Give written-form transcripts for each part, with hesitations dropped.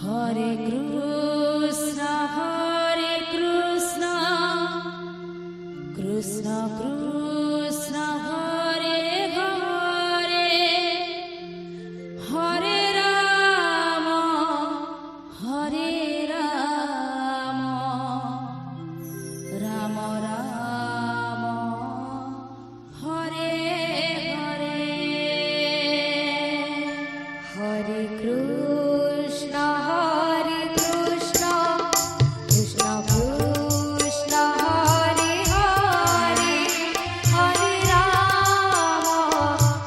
Hare Krishna, Krishna Krishna, Hare Hare, Hare Rama, Hare Rama, Rama Rama, Hare Hare, Hare Krishna, Hare Krishna, Krishna Krishna, Hare Hare, Hare Rama,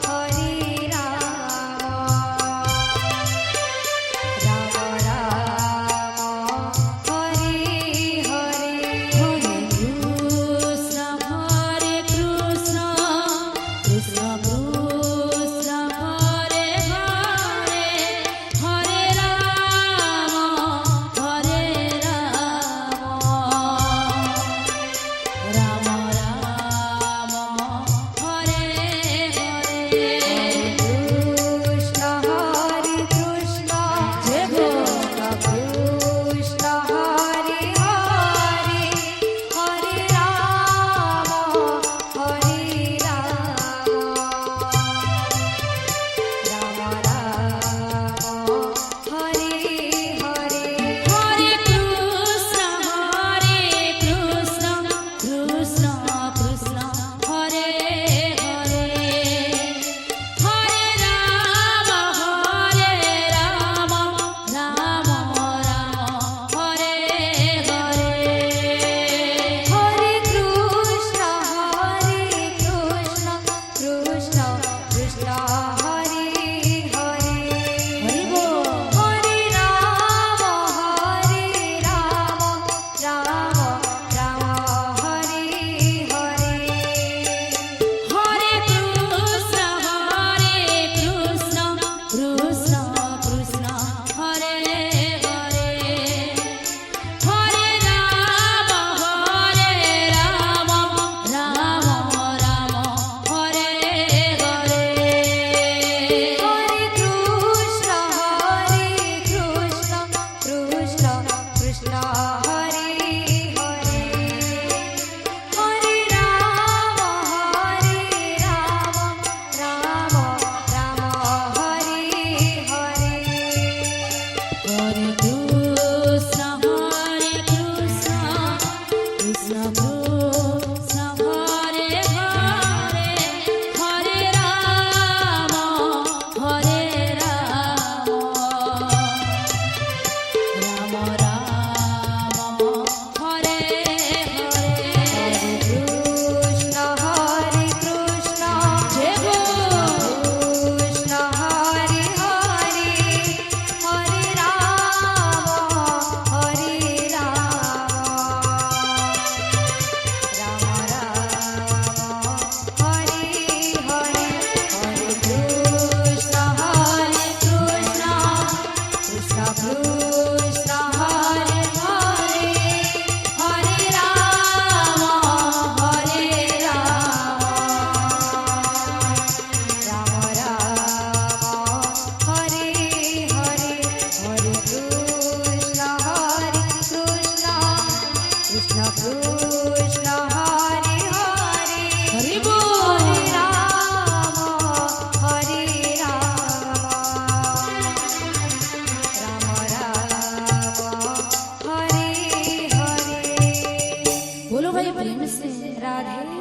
Hare Rama, Rama Rama, Hare Hare, Hare Krishna, Hare Krishna, Krishna Krishna, Hare Hare, Hare Rama, Hare Rama, Rama Rama, Hare Hare, Krishna, Hare Krishna, Jai Krishna, Krishna, Hare Hare, Hare Rama, Hare Rama, Rama Rama, Hare Hare, Hare Krishna, Hare Krishna, Krishna Krishna, Hare Hare, Hare Rama, Hare Rama, Rama Rama, Hare Hare, Hare Krishna, Hare Krishna, Krishna Krishna, Hare Hare, Hare Bol, Hare Rama, Hare Rama, Rama Rama, Hare Hare, Hare Krishna, Hare Krishna, Krishna Krishna, Hare Hare, Hare Rama, Hare Rama, Rama Rama, Hare Hare, Hare Krishna, Hare Krishna, Krishna Krishna, Hare Hare, Hare Rama, Hare Rama, Rama Rama, Hare Hare, Hare Krishna, Hare Krishna, Krishna Krishna, Hare Hare, Hare Rama, Hare Rama, Rama Rama, Hare Hare, Hare Krishna, Hare Krishna, Jai Krishna, Hare Hare, Hare Rama, Hare Rama, Rama Rama, Hare Hare, Hare Krishna, Hare Krishna, Krishna Krishna, Hare Hare, Hare Rama, Hare Rama, Rama Rama, Hare Hare, Hare Krishna, Hare Krishna, Krishna Krishna, Hare Hare, Hare Bol, Hare Rama, Hare Rama, Rama Rama, Hare Hare, बोलो भाई प्रेम से राधे